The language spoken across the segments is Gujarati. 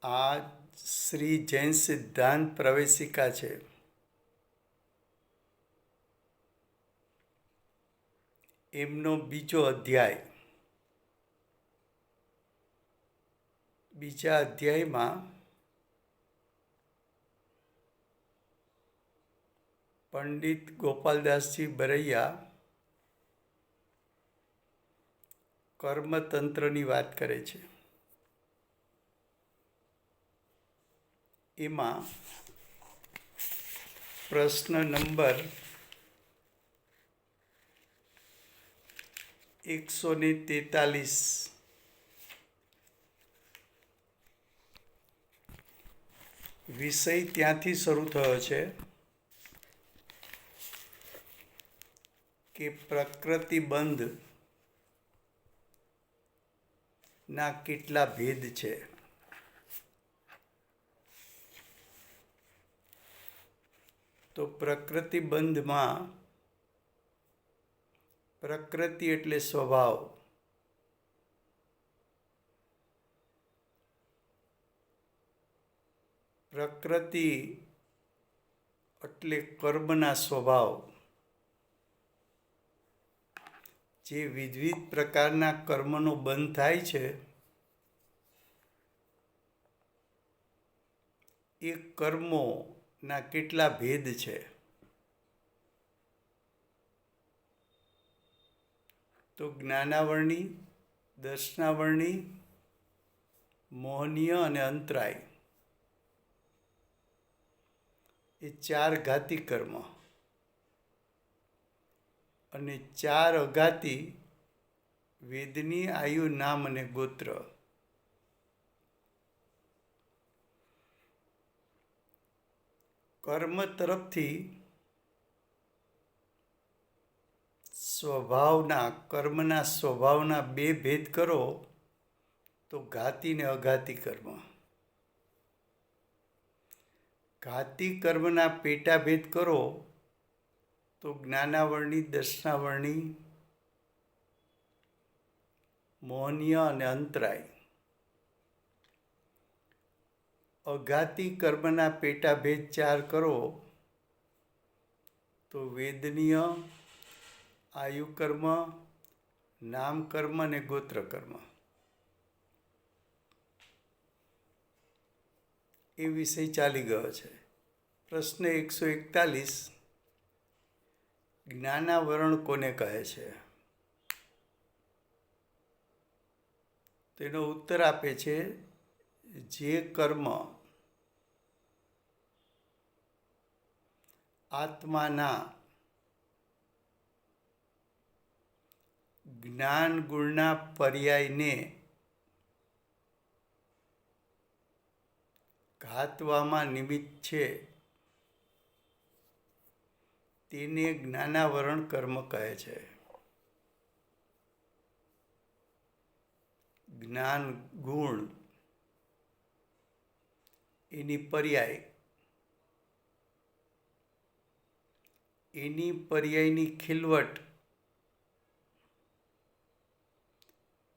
આ શ્રી જૈન સિદ્ધાંત પ્રવેશિકા છે. એમનો બીજો અધ્યાય. બીજા અધ્યાયમાં પંડિત ગોપાલદાસજી બરૈયા કર્મતંત્રની વાત કરે છે. એમાં પ્રશ્ન નંબર 143 વિષય ત્યાંથી શરૂ થયો છે કે પ્રકૃતિબંધ ના કેટલા ભેદ છે. તો પ્રકૃતિબંધમાં પ્રકૃતિ એટલે સ્વભાવ, પ્રકૃતિ એટલે કર્મના સ્વભાવ. જે વિવિધ પ્રકારના કર્મનો બંધ થાય છે એ કર્મોના કેટલા ભેદ છે. તો જ્ઞાનાવરણી, દર્શનાવરણી, મોહનીય અને અંતરાય એ 4 ઘાતી કર્મ અને 4 અઘાતી વેદની આયુ, નામ અને ગોત્ર. કર્મ તરફથી કર્મના સ્વભાવના 2 ભેદ કરો તો ઘાતી ને અઘાતી કર્મ. ઘાતી કર્મના પેટાભેદ કરો તો જ્ઞાનાવરણી, દર્શનાવરણી, મોહનીય અને અંતરાય. અઘાતી કર્મના પેટાભેદ 4 કરો તો વેદનીય, આયુકર્મ, નામકર્મ અને ગોત્રકર્મ. એ વિષય ચાલી ગયો છે. પ્રશ્ન 141 જ્ઞાનાવરણ કોને કહે છે? તેનો ઉત્તર આપે છે જે કર્મ આત્માના જ્ઞાન ગુણના પર્યાયને ઘાતવામાં નિમિત્ત છે તેને જ્ઞાનાવરણ કર્મ કહે છે. જ્ઞાન ગુણ એની પર્યાય, એની પર્યાયની ખીલવટ,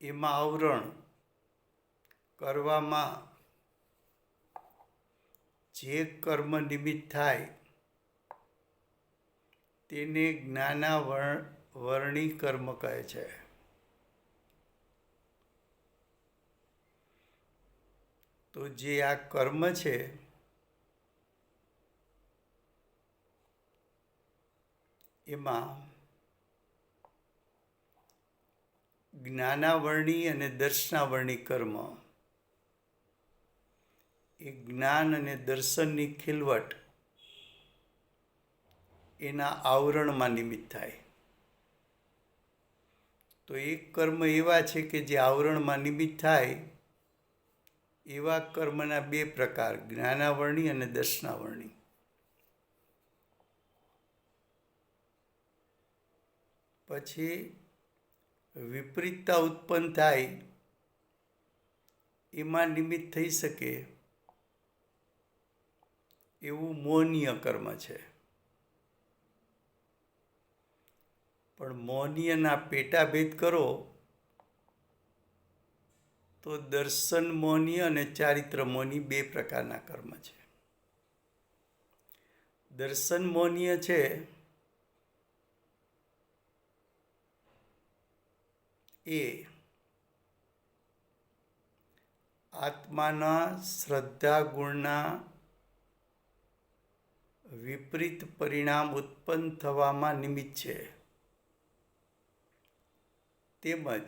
એમાં આવરણ કરવામાં જે કર્મ નિમિત્ત થાય તેને જ્ઞાનાવરણી કર્મ કહે છે. તો જે આ કર્મ છે એમાં જ્ઞાનાવરણી અને દર્શનાવરણી કર્મ એ જ્ઞાન અને દર્શનની ખીલવટ એના આવરણમાં નિમિત્ત થાય. તો એક કર્મ એવા છે કે જે આવરણમાં નિમિત્ત થાય એવા કર્મના 2 પ્રકાર, જ્ઞાનાવરણી અને દર્શનાવરણી. પછી વિપરીતતા ઉત્પન્ન થાય એમાં નિમિત્ત થઈ શકે એવું મોહનીય કર્મ છે. પણ મોહનીયના પેટાભેદ કરો તો દર્શન મોહનીય અને ચારિત્ર મોહની બે પ્રકારના કર્મ છે. દર્શન મોહનીય છે એ આત્માના શ્રદ્ધા ગુણના વિપરીત પરિણામ ઉત્પન્ન થવામાં નિમિત્ત છે, તેમજ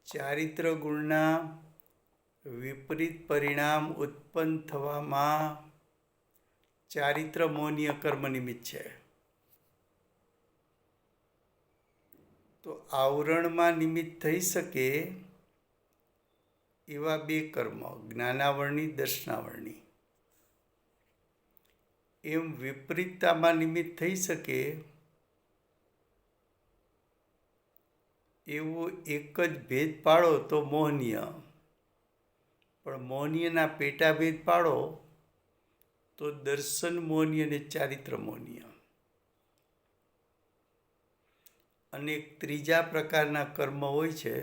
ચારિત્ર ગુણના વિપરીત પરિણામ ઉત્પન્ન થવામાં ચારિત્ર મોહનીય કર્મ નિમિત્ત છે. તો આવરણમાં નિમિત્ત થઈ શકે એવા બે કર્મ, જ્ઞાનાવરણી, દર્શનાવરણી. એમ વિપરીતતામાં નિમિત્ત થઈ શકે એવો એક જ ભેદ પાડો તો મોહનીય, પણ મોહનીયના પેટાભેદ પાડો તો દર્શન મોહનીય અને ચારિત્ર મોહનીય. અને એક ત્રીજા પ્રકારના કર્મ હોય છે,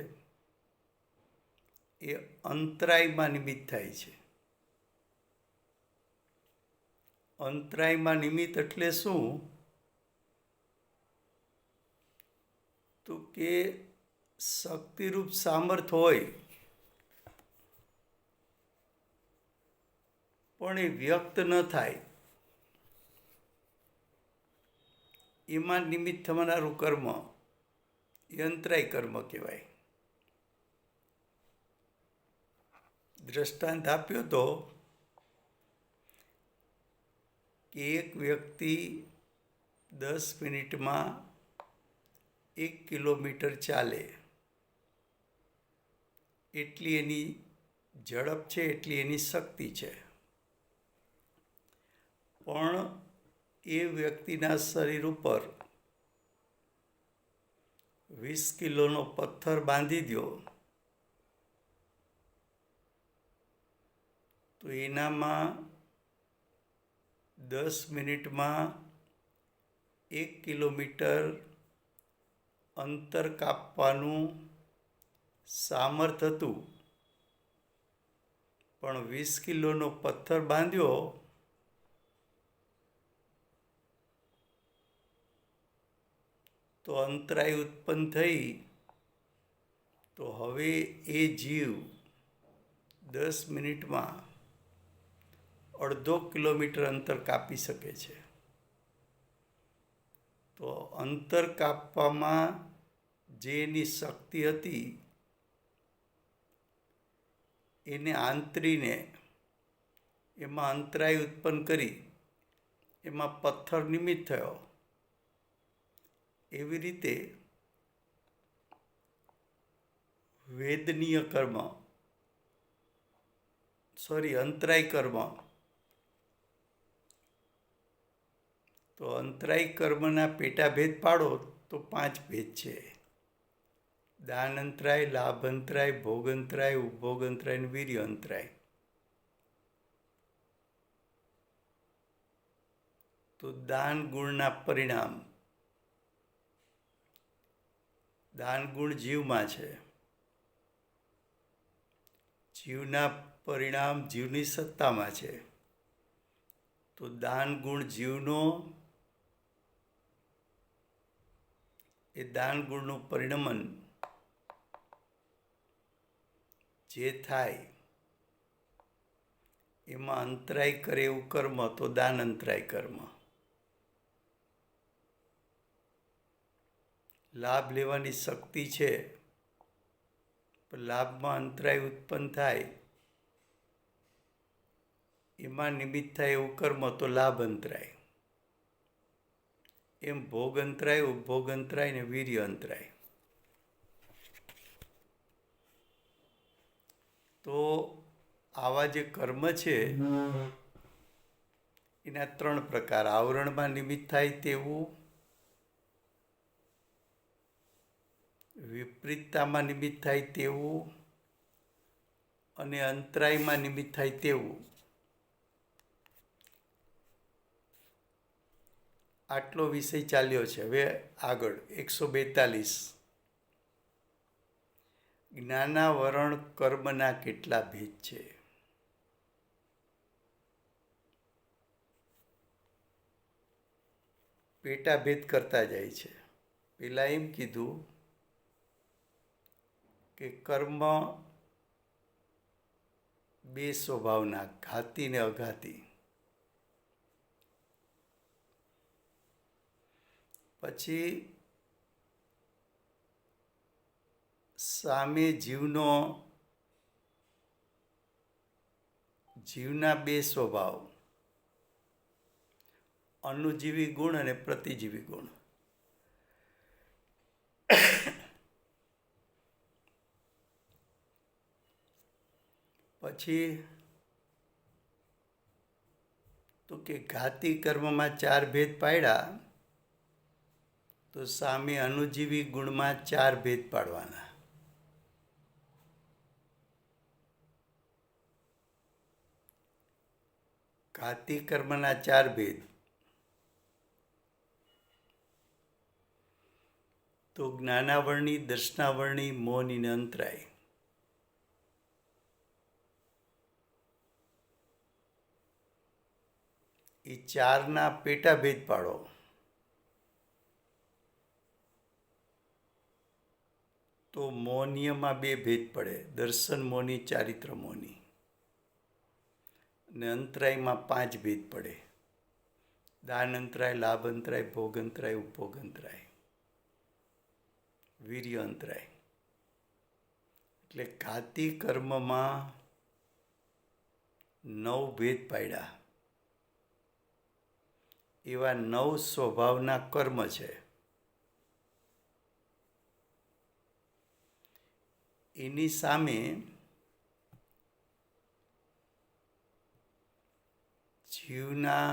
એ અંતરાયમાં નિમિત્ત થાય છે. અંતરાયમાં નિમિત્ત એટલે શું? તો કે શક્તિરૂપ સામર્થ્ય હોય પણ એ વ્યક્ત ન થાય, એમાં નિમિત્ત થનારું કર્મ એ અંતરાય કર્મ કહેવાય. દ્રષ્ટાંત આપ્યો તો કે એક વ્યક્તિ 10 મિનિટમાં 1 કિલોમીટર ચાલે, એટલી એની ઝડપ છે, એટલી એની શક્તિ છે. પણ એ વ્યક્તિના શરીર ઉપર 20 કિલોનો પથ્થર બાંધી દો તો એનામાં 10 મિનિટમાં 1 કિલોમીટર અંતર કાપવાનું સામર્થ્ય હતું, પણ 20 કિલોનો પથ્થર બાંધ્યો તો અંતરાય ઉત્પન્ન થઈ, તો હવે એ જીવ 10 મિનિટમાં 1/2 કિલોમીટર અંતર કાપી શકે છે. તો અંતર કાપવામાં જે એની શક્તિ હતી એને આંતરીને એમાં અંતરાય ઉત્પન્ન કરી એમાં પથ્થર નિમિત્ત થયો. એવી રીતે અંતરાય કર્મ. તો અંતરાય કર્મના પેટાભેદ પાડો તો 5 ભેદ છે: દાન અંતરાય, લાભ અંતરાય, ભોગ અંતરાય, ઉપભોગ અંતરાય અને વીર્ય અંતરાય. તો દાન ગુણના પરિણામ. દાન ગુણ જીવમાં છે, જીવના પરિણામ જીવની સત્તામાં છે. તો દાન ગુણ જીવનો, એ દાન ગુણનું પરિણમન જે થાય એમાં અંતરાય કરે એવું કર્મ તો દાન અંતરાય કર્મ. લાભ લેવાની શક્તિ છે પણ લાભમાં અંતરાય ઉત્પન્ન થાય, એમાં નિમિત્ત થાય એવું કર્મ તો લાભ અંતરાય. એમ ભોગ અંતરાય, ઉપભોગ અંતરાય ને વીર્ય અંતરાય. તો આવા જે કર્મ છે એના 3 પ્રકાર: આવરણમાં નિમિત્ત થાય તેવું, વિપરીતતામાં નિમિત્ત થાય તેવું અને અંતરાયમાં નિમિત્ત થાય તેવું. આટલો વિષય ચાલ્યો છે. હવે આગળ 142. જ્ઞાનાવરણ કર્મના કેટલા ભેદ છે? પેટાભેદ કરતા જાય છે. પેલા એમ કીધું કે કર્મ બે સ્વભાવના, ઘાતી ને અઘાતી. પછી સામે જીવના બે સ્વભાવ, અનુજીવી ગુણ અને પ્રતિજીવી ગુણ. પછી તો કે ઘાતી કર્મમાં 4 ભેદ પાડ્યા, તો સામે અનુજીવી ગુણમાં 4 ભેદ પાડવાના. ઘાતી કર્મના 4 ભેદ. તો જ્ઞાનાવરણી, દર્શનાવરણી, મૌની ને અંતરાય. એ 4ના પેટાભેદ પાડો. તો મૌનીયમાં 2 ભેદ પડે, દર્શન મૌની, ચારિત્ર મૌની. અને અંતરાયમાં 5 ભેદ પડે, દાન અંતરાય, લાભ અંતરાય, ભોગ અંતરાય, ઉપભોગ અંતરાય, વીર્ય અંતરાય. એટલે ઘાતી કર્મમાં 9 ભેદ પાડ્યા. એવા 9 સ્વભાવના કર્મ છે. એની સામે જીવના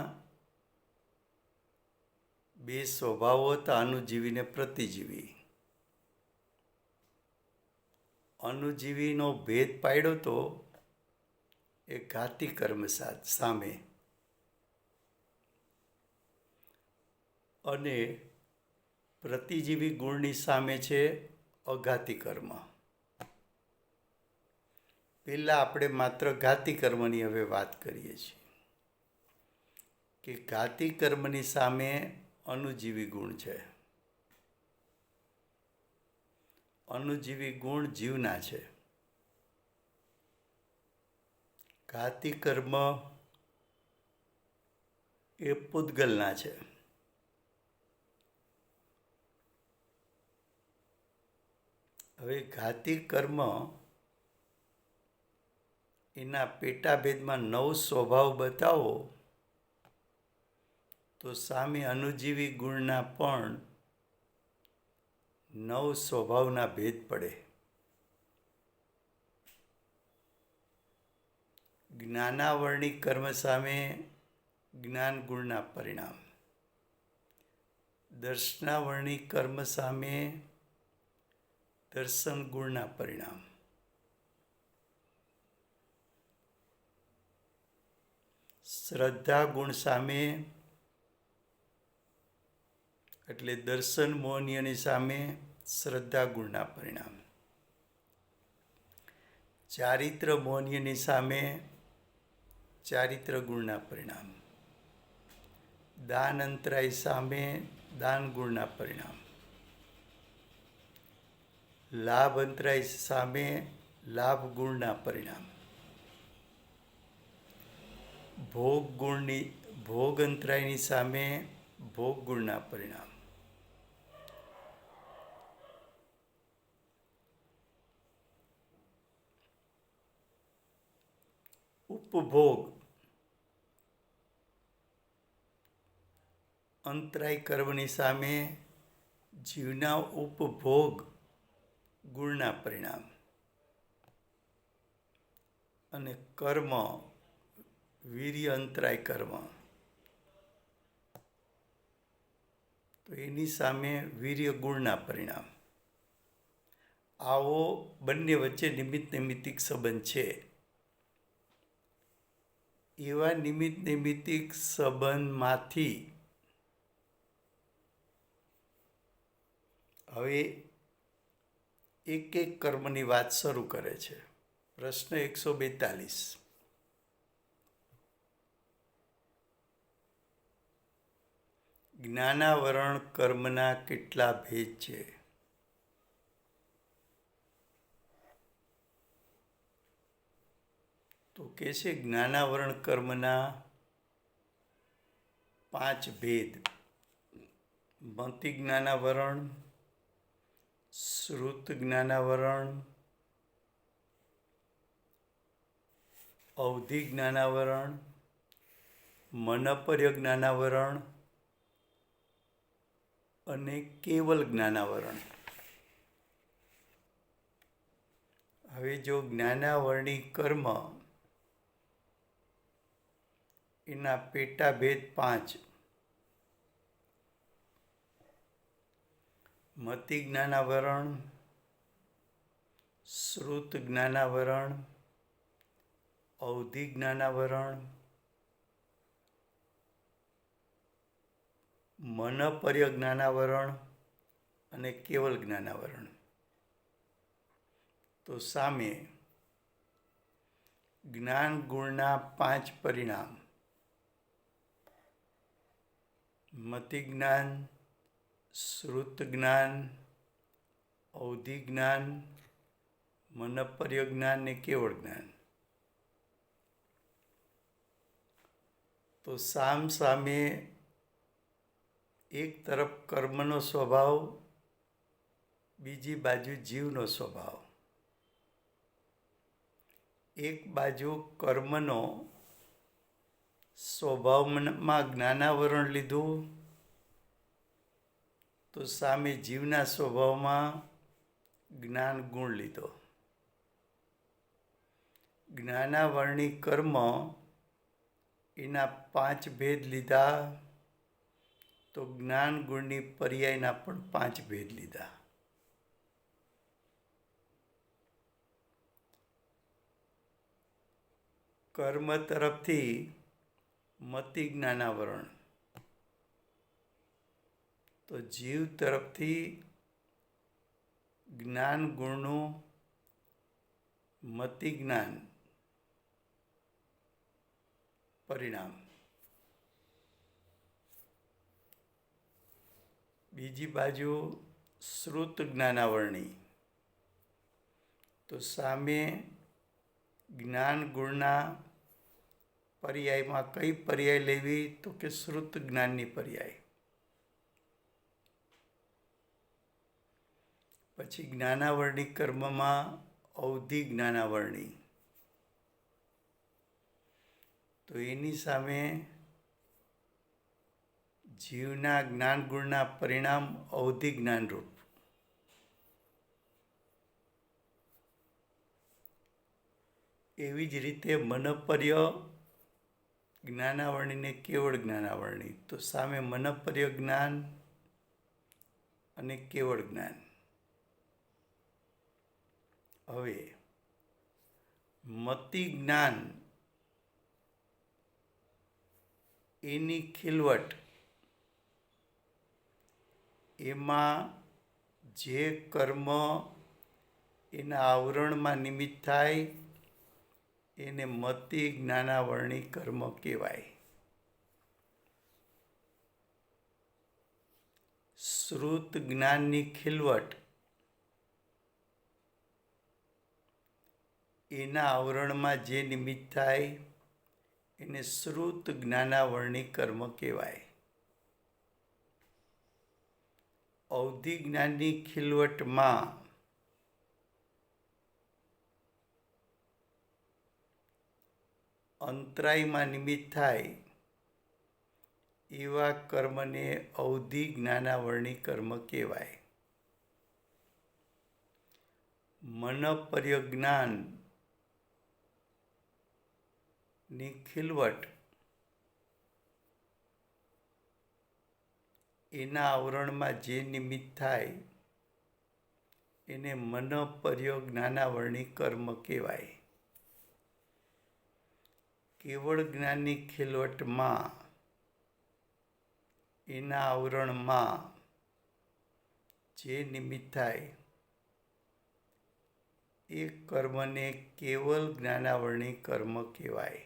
2 સ્વભાવો હતા, અનુજીવી ને પ્રતિજીવી. અનુજીવીનો ભેદ પાડ્યો તો એ ઘાતી કર્મ સામે, અને પ્રતિજીવી ગુણની સામે છે અઘાતી કર્મ. પહેલાં આપણે માત્ર ઘાતી કર્મની હવે વાત કરીએ છીએ કે ઘાતી કર્મની સામે અનુજીવી ગુણ છે. અનુજીવી ગુણ જીવના છે. ઘાતી કર્મ એ પૂતગલના છે. હવે ઘાતી કર્મ એના પેટાભેદમાં 9 સ્વભાવ બતાવો તો સામે અનુજીવી ગુણના પણ 9 સ્વભાવના ભેદ પડે. જ્ઞાનાવરણી કર્મ સામે જ્ઞાન ગુણના પરિણામ. દર્શનાવરણી કર્મ સામે દર્શન ગુણના પરિણામ. શ્રદ્ધા ગુણ સામે એટલે દર્શન મૌનીયની સામે શ્રદ્ધા ગુણના પરિણામ. ચારિત્ર મૌનીયની સામે ચારિત્ર ગુણના પરિણામ. દાન અંતરાય સામે દાન ગુણના પરિણામ. લાભ અંતરાય સામે લાભ ગુણના પરિણામ. ભોગ અંતરાયની સામે ભોગ ગુણના પરિણામ. ઉપભોગ અંતરાય કર્મની સામે જીવના ઉપભોગ ગુણના પરિણામ. અને કર્મ વીર્ય અંતરાય કર્મ, તો એની સામે વીર્ય ગુણના પરિણામ. આવો બંને વચ્ચે નિમિત્ત નૈમિત્તિક સંબંધ છે. એવા નિમિત્ત નૈમિત્તિક સંબંધમાંથી હવે એક એક કર્મની વાત શરૂ કરે છે. પ્રશ્ન 142. જ્ઞાનાવરણ કર્મના કેટલા ભેદ છે? તો કે છે જ્ઞાનાવરણ કર્મના 5 ભેદ. મતિ જ્ઞાનાવરણ, શ્રુત જ્ઞાનાવરણ, અવધિ જ્ઞાનાવરણ, મનપર્ય જ્ઞાનાવરણ અને કેવલ જ્ઞાનાવરણ. હવે જો જ્ઞાનાવરણી કર્મ એના પેટાભેદ 5. મતિ જ્ઞાનાવરણ, શ્રુત જ્ઞાનાવરણ, અવધિ જ્ઞાનાવરણ, મનપર્ય જ્ઞાનાવરણ અને કેવલ જ્ઞાનાવરણ. તો સામે જ્ઞાન ગુણના 5 પરિણામ. મતિ જ્ઞાન, શ્રુત જ્ઞાન, અવધિ જ્ઞાન, મનપર્ય જ્ઞાન ને કેવળ જ્ઞાન. તો સામે એક તરફ કર્મનો સ્વભાવ, બીજી બાજુ જીવનો સ્વભાવ. એક બાજુ કર્મનો સ્વભાવમાં જ્ઞાનાવરણ લીધું, તો સામે જીવના સ્વભાવમાં જ્ઞાન ગુણ લીધો. જ્ઞાનાવરણી કર્મ એના 5 ભેદ લીધા, તો જ્ઞાન ગુણની પર્યાયના પણ 5 ભેદ લીધા. કર્મ તરફથી મતિ જ્ઞાનાવરણ, તો જીવ તરફથી જ્ઞાન ગુણનું મતિ જ્ઞાન પરિણામ. બીજી બાજુ શ્રુત જ્ઞાનાવરણી, તો સામે જ્ઞાન ગુણના પર્યાયમાં કઈ પર્યાય લેવી? તો કે શ્રુત જ્ઞાનની પર્યાય. પછી જ્ઞાનાવરણી કર્મમાં અવધિ જ્ઞાનાવરણી, તો એની સામે જીવના જ્ઞાન ગુણના પરિણામ અવધિ જ્ઞાનરૂપ. એવી જ રીતે મનપર્ય જ્ઞાનાવરણીને કેવળ જ્ઞાનાવરણી, તો સામે મનપર્ય જ્ઞાન અને કેવળ જ્ઞાન. હવે મતિ જ્ઞાન એની ખીલવટ, એમાં જે કર્મ એના આવરણમાં નિમિત્ત થાય એને મતિ જ્ઞાનાવરણી કર્મ કહેવાય. શ્રુત જ્ઞાનની ખીલવટ એના આવરણમાં જે નિમિત્ત થાય એને શ્રુત જ્ઞાનાવરણી કર્મ કહેવાય. અવધિ જ્ઞાનની ખીલવટમાં અંતરાયમાં નિમિત્ત થાય એવા કર્મને અવધિ જ્ઞાનાવરણી કર્મ કહેવાય. મનપર્ય જ્ઞાન ની ખીલવટ એના આવરણમાં જે નિમિત્ત થાય એને મનપર્ય જ્ઞાનાવરણી કર્મ કહેવાય. કેવળ જ્ઞાનની ખીલવટમાં એના આવરણમાં જે નિમિત્ત થાય એ કર્મને કેવલ જ્ઞાનાવરણી કર્મ કહેવાય.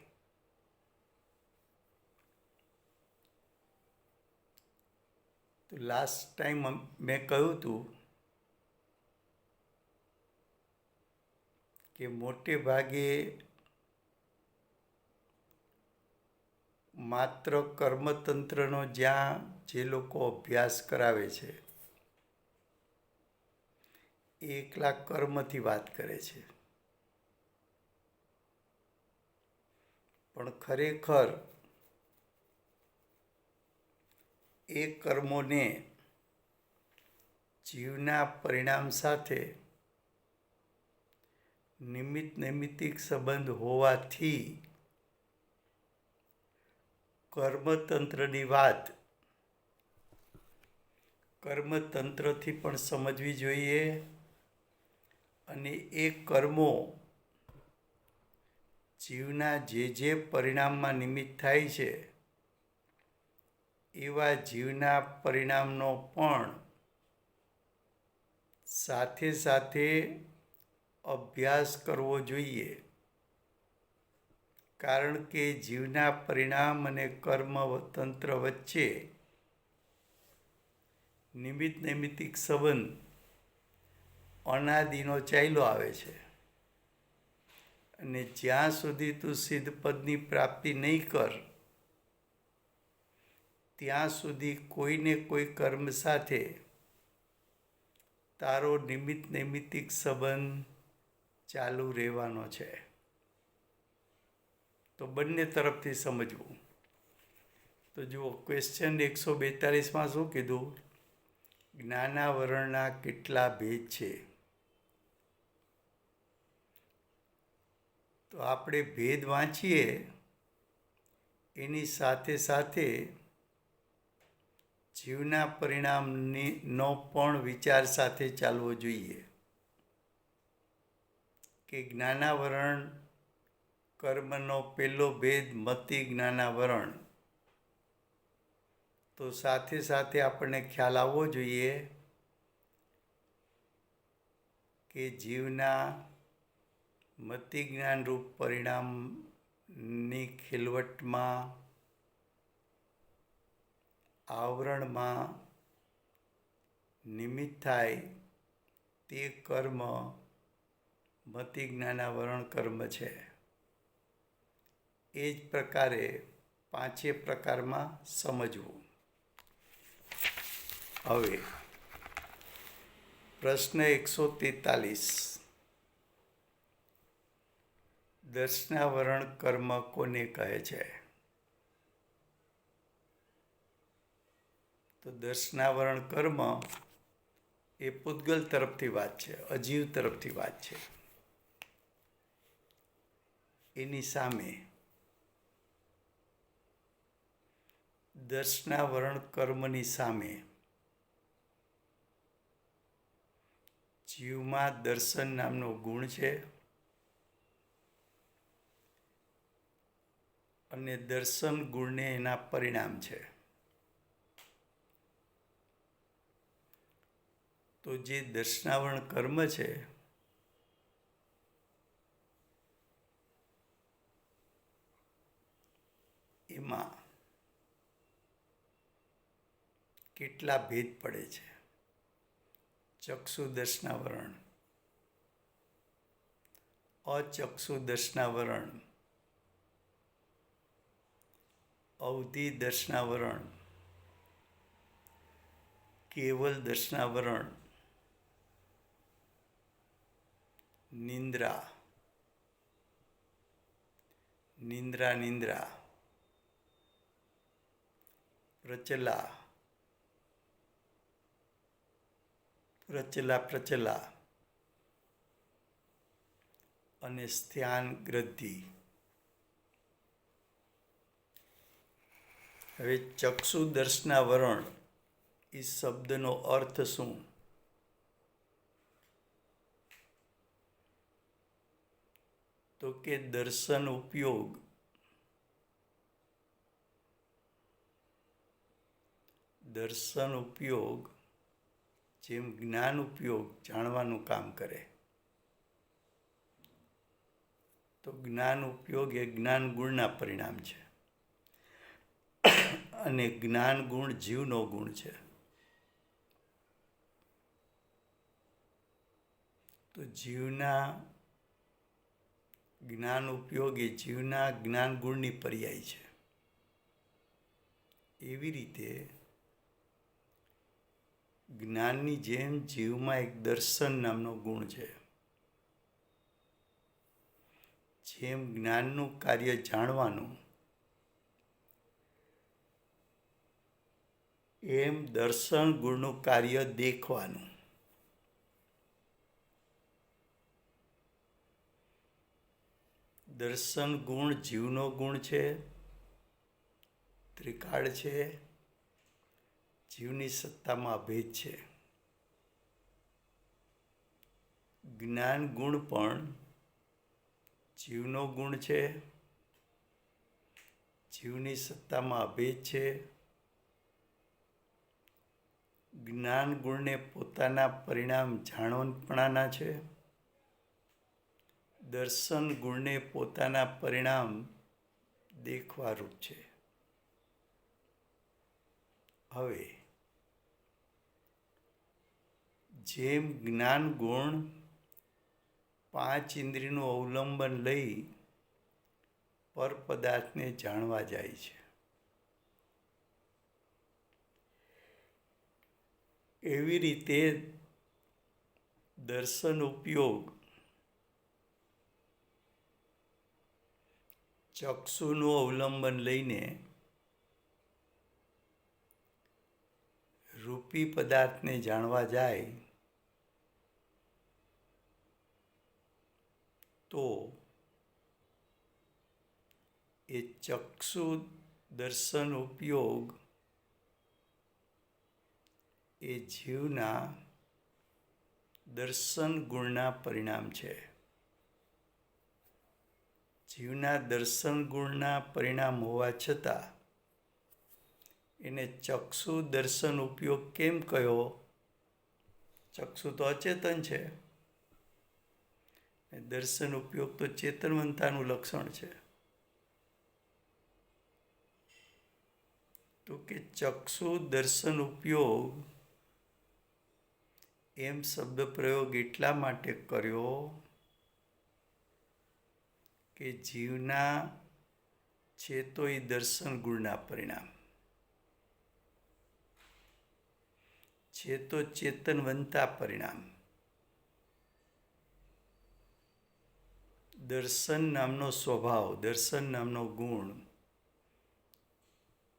તો લાસ્ટ ટાઈમ મેં કહ્યું હતું કે મોટે ભાગે માત્ર કર્મતંત્રનો જ્યાં જે લોકો અભ્યાસ કરાવે છે એ એકલા કર્મથી વાત કરે છે, પણ ખરેખર એ કર્મોને જીવના પરિણામ સાથે નિમિત્ત નૈમિત્તિક સંબંધ હોવાથી કર્મતંત્રની વાત કર્મતંત્રથી પણ સમજવી જોઈએ. અને એ કર્મો જીવના જે પરિણામમાં નિમિત્ત થાય છે એવા જીવના પરિણામનો પણ સાથે સાથે અભ્યાસ કરવો જોઈએ. કારણ કે જીવના પરિણામ અને કર્મતંત્ર વચ્ચે નિમિત્ત નૈમિત્તિક સંબંધ અનાદિનો ચાલ્યો આવે છે. અને જ્યાં સુધી તું સિદ્ધ પદની પ્રાપ્તિ નહીં કર ત્યાં સુધી કોઈને કોઈ કર્મ સાથે તારો નિમિત્ત નૈમિત્તિક સંબંધ ચાલુ રહેવાનો છે. તો બંને તરફથી સમજવું. તો જુઓ, ક્વેશ્ચન 142માં શું કીધું? જ્ઞાનાવરણના કેટલા ભેદ છે? તો આપણે ભેદ વાંચીએ એની સાથે સાથે જીવના પરિણામનો પણ વિચાર સાથે ચાલવો જોઈએ કે જ્ઞાનાવરણ કર્મનો પહેલો ભેદ મતિ જ્ઞાનાવરણ. તો સાથે સાથે આપણને ખ્યાલ આવવો જોઈએ કે જીવના મતિ જ્ઞાનરૂપ પરિણામની ખીલવટમાં આવરણમાં નિમિત્ત થાય તે કર્મ મતિ જ્ઞાનાવરણ કર્મ છે. એ જ પ્રકારે પાંચે પ્રકારમાં સમજવું. હવે પ્રશ્ન 143, દર્શનાવરણ કર્મ કોને કહે છે? તો દર્શનાવરણ કર્મ એ પૂતગલ તરફથી વાત છે, અજીવ તરફથી વાત છે. એની સામે દર્શનાવરણ કર્મની સામે જીવમાં દર્શન નામનો ગુણ છે અને દર્શન ગુણને એના પરિણામ છે. તો જે દર્શનાવરણ કર્મ છે એમાં કેટલા ભેદ પડે છે? ચક્ષુ દર્શનાવરણ, અચક્ષુ દર્શનાવરણ, અવધિ દર્શનાવરણ, કેવલ દર્શનાવરણ, નિંદ્રા, નિંદ્રા, પ્રચલા, પ્રચલા અને સ્થાન ગ્રદ્ધિ. હવે ચક્ષુ દર્શનાવરણ એ શબ્દનો અર્થ શું? તો કે દર્શન ઉપયોગ. દર્શન ઉપયોગ જેમ જ્ઞાન ઉપયોગ જાણવાનું કામ કરે તો જ્ઞાન ઉપયોગ એ જ્ઞાન ગુણના પરિણામ છે અને જ્ઞાન ગુણ જીવનો ગુણ છે. તો જીવના જ્ઞાન ઉપયોગ એ જીવના જ્ઞાન ગુણની પર્યાય છે. એવી રીતે જ્ઞાનની જેમ જીવમાં એક દર્શન નામનો ગુણ છે. જેમ જ્ઞાનનું કાર્ય જાણવાનું, એમ દર્શન ગુણનું કાર્ય દેખવાનું. દર્શન ગુણ જીવનો ગુણ છે, ત્રિકાળ છે, જીવની સત્તામાં અભેદ છે. જ્ઞાન ગુણ પણ જીવનો ગુણ છે, જીવની સત્તામાં અભેદ છે. જ્ઞાન ગુણને પોતાના પરિણામ જાણવાપણાના છે, દર્શન ગુણને પોતાના પરિણામ દેખવારૂપ છે. હવે જેમ જ્ઞાન ગુણ 5 ઇન્દ્રિયનું અવલંબન લઈ પર પદાર્થને જાણવા જાય છે, એવી રીતે દર્શન ઉપયોગ ચક્ષુનું અવલંબન લઈને રૂપી પદાર્થને જાણવા જાય તો એ ચક્ષુ દર્શન ઉપયોગ એ જીવના દર્શન ગુણના પરિણામ છે. જીવના દર્શન ગુણના પરિણામ હોવા છતાં એને ચક્ષુ દર્શન ઉપયોગ કેમ કહ્યો? ચક્ષુ તો અચેતન છે, દર્શન ઉપયોગ તો ચેતનવંતાનું લક્ષણ છે. તો કે ચક્ષુ દર્શન ઉપયોગ એમ શબ્દ પ્રયોગ એટલા માટે કર્યો કે જીવના છે તો એ દર્શન ગુણના પરિણામ છે, તો ચેતનવંતા પરિણામ. દર્શન નામનો સ્વભાવ, દર્શન નામનો ગુણ,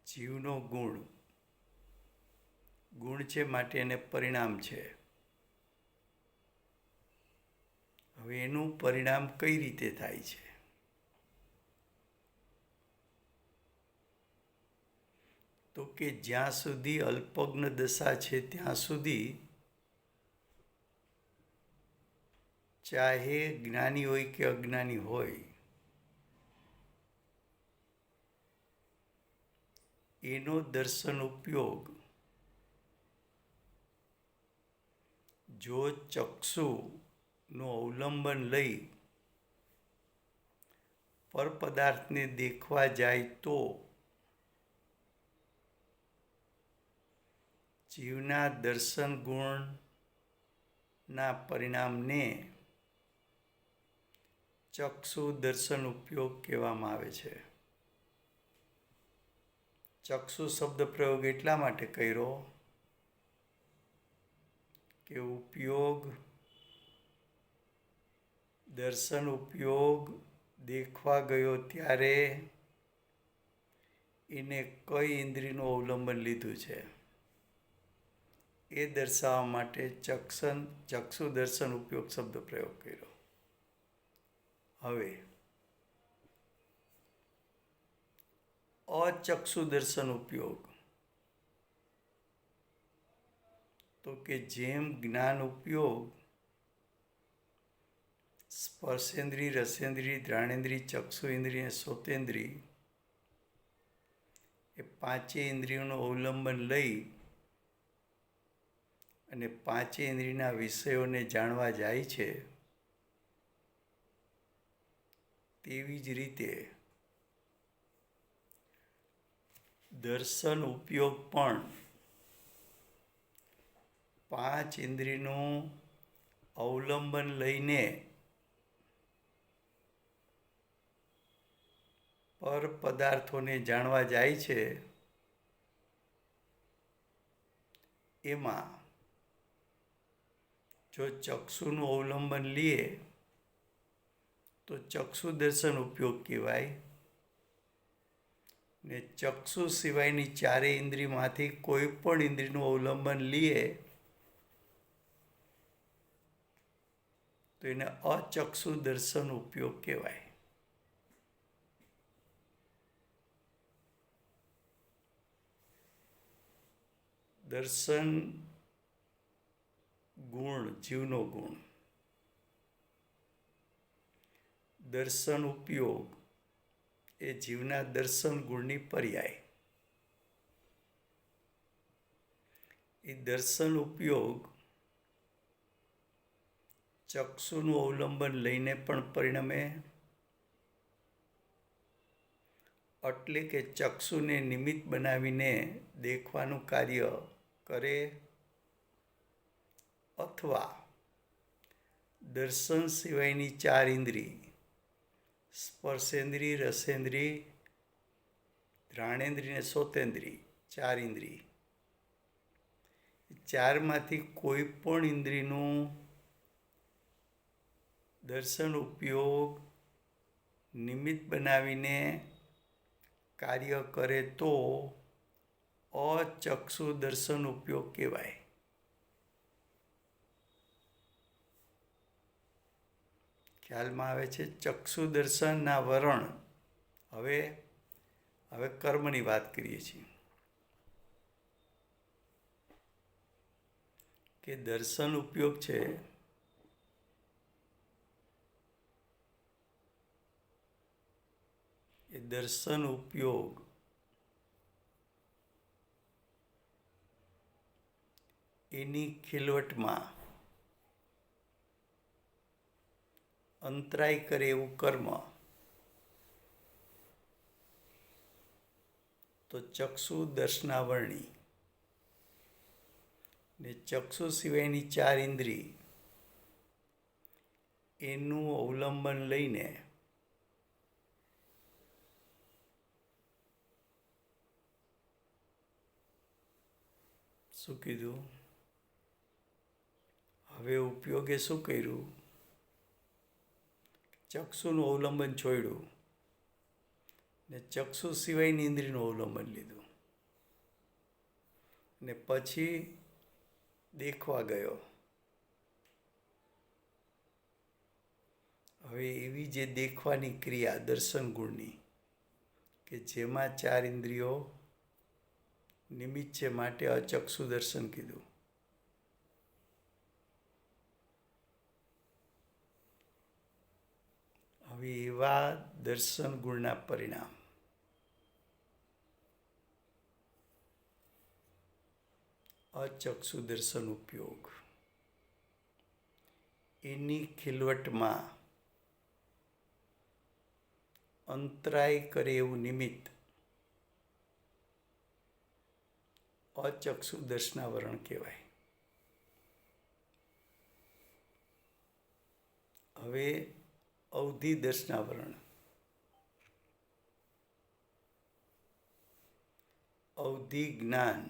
જીવનો ગુણ છે, માટે એને પરિણામ છે. હવે એનું પરિણામ કઈ રીતે થાય છે? તો કે જ્યાં સુધી અલ્પજ્ઞ દશા છે ત્યાં સુધી ચાહે જ્ઞાની હોય કે અજ્ઞાની હોય, એનો દર્શન ઉપયોગ જો ચક્ષુનું અવલંબન લઈ પર પદાર્થને દેખવા જાય તો જીવના દર્શન ગુણના પરિણામને ચક્ષુ દર્શન ઉપયોગ કહેવામાં આવે છે. ચક્ષુ શબ્દ પ્રયોગ એટલા માટે કર્યો કે ઉપયોગ દર્શન ઉપયોગ દેખવા ગયો ત્યારે એને કઈ ઇન્દ્રિયનું અવલંબન લીધું છે એ દર્શાવવા માટે ચક્ષુ દર્શન ઉપયોગ શબ્દ પ્રયોગ કર્યો. હવે અચક્ષુ દર્શન ઉપયોગ તો કે જેમ જ્ઞાન ઉપયોગ સ્પર્શેન્દ્રિય, રસેન્દ્રિય, ઘ્રાણેન્દ્રિય, ચક્ષુ ઇન્દ્રિય, શ્રોતેન્દ્રિય એ 5 ઇન્દ્રિયોનું અવલંબન લઈ અને 5 ઇન્દ્રિયના વિષયોને જાણવા જાય છે, તેવી જ રીતે દર્શન ઉપયોગ પણ 5 ઇન્દ્રિયનું અવલંબન લઈને પર પદાર્થોને જાણવા જાય છે. એમાં જો ચક્ષુનું અવલંબન લઈએ તો ચક્ષુ દર્શન ઉપયોગ કહેવાય ને ચક્ષુ સિવાયની ચારેય ઇન્દ્રિયમાંથી કોઈ પણ ઇન્દ્રિયનું અવલંબન લઈએ તો એને અચક્ષુ દર્શન ઉપયોગ કહેવાય. દર્શન ગુણ જીવનો ગુણ, દર્શન ઉપયોગ એ જીવના દર્શન ગુણની પર્યાય. એ દર્શન ઉપયોગ ચક્ષુનું અવલંબન લઈને પણ પરિણમે, એટલે કે ચક્ષુને નિમિત્ત બનાવીને દેખવાનું કાર્ય કરે, અથવા દર્શન સિવાયની 4 ઇન્દ્રિય સ્પર્શેન્દ્રિય, રસેન્દ્રિય, ઘ્રાણેન્દ્રિય અને શ્રોતેન્દ્રિય 4 ઇન્દ્રિય, ચારમાંથી કોઈ પણ ઇન્દ્રિયનું દર્શન ઉપયોગ નિમિત્ત બનાવીને કાર્ય કરે તો અચક્ષુ દર્શન ઉપયોગ કહેવાય. ખ્યાલમાં આવે છે? ચક્ષુ દર્શનના વરણ. હવે કર્મની વાત કરીએ છીએ કે દર્શન ઉપયોગ છે એ દર્શન ઉપયોગ એની ખીલવટમાં અંતરાય કરે એવું કર્મ તો ચક્ષુ દર્શનાવરણી ને ચક્ષુ સિવાયની 4 ઇન્દ્રિય એનું અવલંબન લઈને શું કીધું? હવે ઉપયોગે શું કર્યું? ચક્ષુનું અવલંબન છોડ્યું ને ચક્ષુ સિવાયની ઇન્દ્રિયનું અવલંબન લીધું ને પછી દેખવા ગયો. હવે એવી જે દેખવાની ક્રિયા દર્શન ગુણની કે જેમાં 4 ઇન્દ્રિયો નિમિત્ત છે, માટે અચક્ષુ દર્શન કીધું. હવે એવા દર્શન ગુણના પરિણામ અચક્ષુ દર્શન ઉપયોગ એની ખીલવટમાં અંતરાય કરે એવું નિમિત્ત અચક્ષુ દર્શનાવરણ કહેવાય. હવે અવધિ દર્શનાવરણ. અવધિ જ્ઞાન.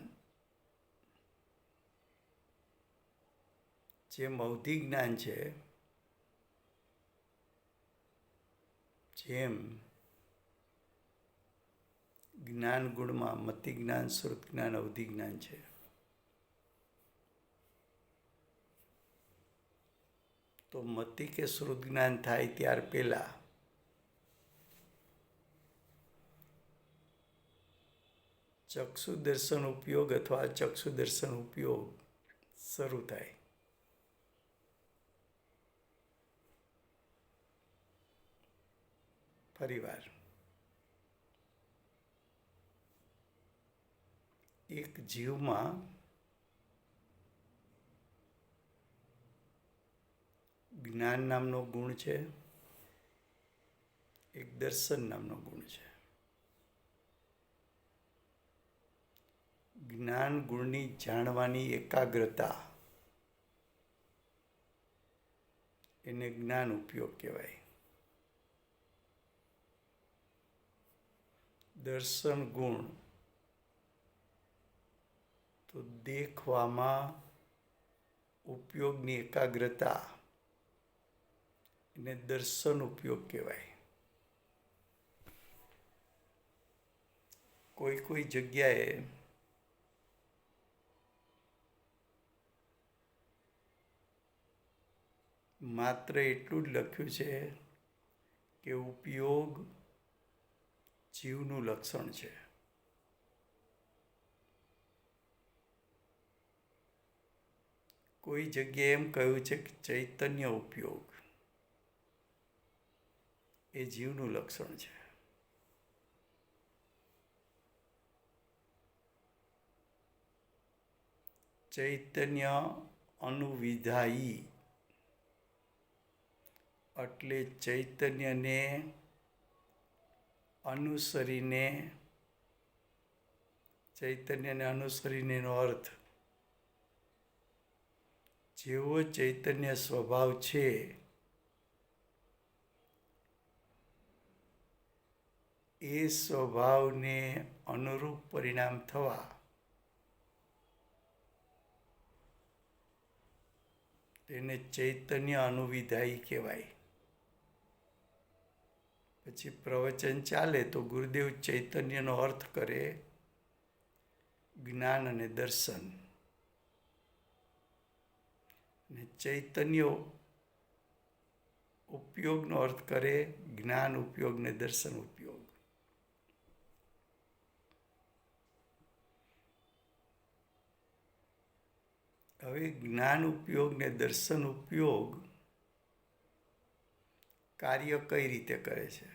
જેમ અવધિ જ્ઞાન છે, જેમ જ્ઞાન ગુણમાં મતિ જ્ઞાન, શ્રુત જ્ઞાન, અવધિ જ્ઞાન છે, તો મતિ કે શ્રુત જ્ઞાન થાય ત્યાર પહેલા ચક્ષુ દર્શન ઉપયોગ અથવા અચક્ષુ દર્શન ઉપયોગ શરૂ થાય. ફરીવાર એક જીવમાં જ્ઞાન નામનો ગુણ છે, એક દર્શન નામનો ગુણ છે. જ્ઞાન ગુણની જાણવાની એકાગ્રતા એને જ્ઞાન ઉપયોગ કહેવાય. દર્શન ગુણ તો દેખવામાં ઉપયોગની એકાગ્રતા એને દર્શન ઉપયોગ કહેવાય. કોઈ જગ્યાએ માત્ર એટલું જ લખ્યું છે કે ઉપયોગ જીવનું લક્ષણ છે. કોઈ જગ્યાએ એમ કહ્યું છે કે ચૈતન્ય ઉપયોગ એ જીવનું લક્ષણ છે. ચૈતન્ય અનુવિધાયી એટલે ચૈતન્યને અનુસરીનેનો અર્થ જેવો ચૈતન્ય સ્વભાવ છે એ સ્વભાવને અનુરૂપ પરિણામ થવા તેને ચૈતન્ય અનુવિધાયી કહેવાય. પછી પ્રવચન ચાલે તો ગુરુદેવ ચૈતન્યનો અર્થ કરે જ્ઞાન અને દર્શન, અને ચૈતન્ય ઉપયોગનો અર્થ કરે જ્ઞાન ઉપયોગ ને દર્શન ઉપયોગ. હવે જ્ઞાન ઉપયોગ ને દર્શન ઉપયોગ કાર્ય કઈ રીતે કરે છે?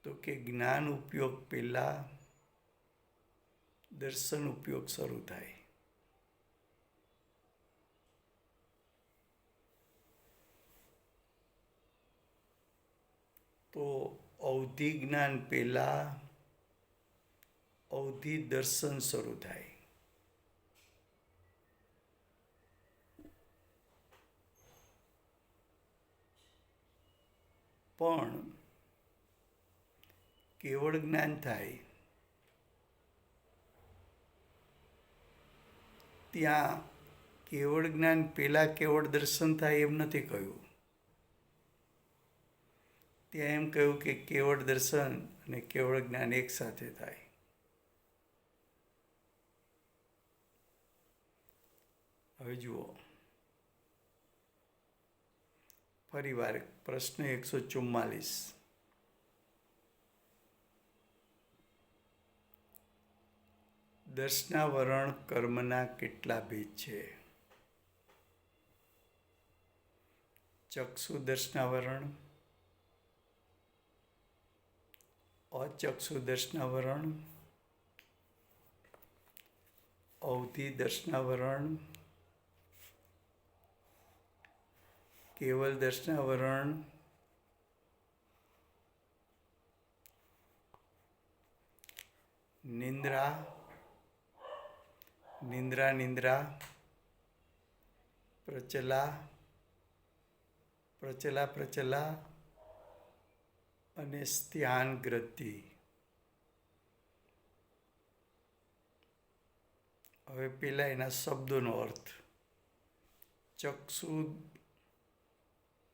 તો કે જ્ઞાન ઉપયોગ પહેલા દર્શન ઉપયોગ શરૂ થાય. તો અવધિ જ્ઞાન પહેલા અવધિ દર્શન શરૂ થાય. પણ કેવળ જ્ઞાન થાય ત્યાં કેવળ જ્ઞાન પહેલા કેવળ દર્શન થાય એમ નથી કહ્યું. ત્યાં એમ કહ્યું કે કેવળ દર્શન અને કેવળ જ્ઞાન એક સાથે થાય. હવે જુઓ ફરીવાર પ્રશ્ન 144. દર્શનાવરણ કર્મના કેટલા ભેદ છે? ચક્ષુ દર્શનાવરણ, અચક્ષુ દર્શનાવરણ, અવધિ દર્શનાવરણ, કેવલ દર્શનાવરણ, નિંદ્રા, નિંદ્રા, પ્રચલા અને સ્થાન ગ્રંથિ. હવે પેલા એના શબ્દોનો અર્થ. ચક્ષુ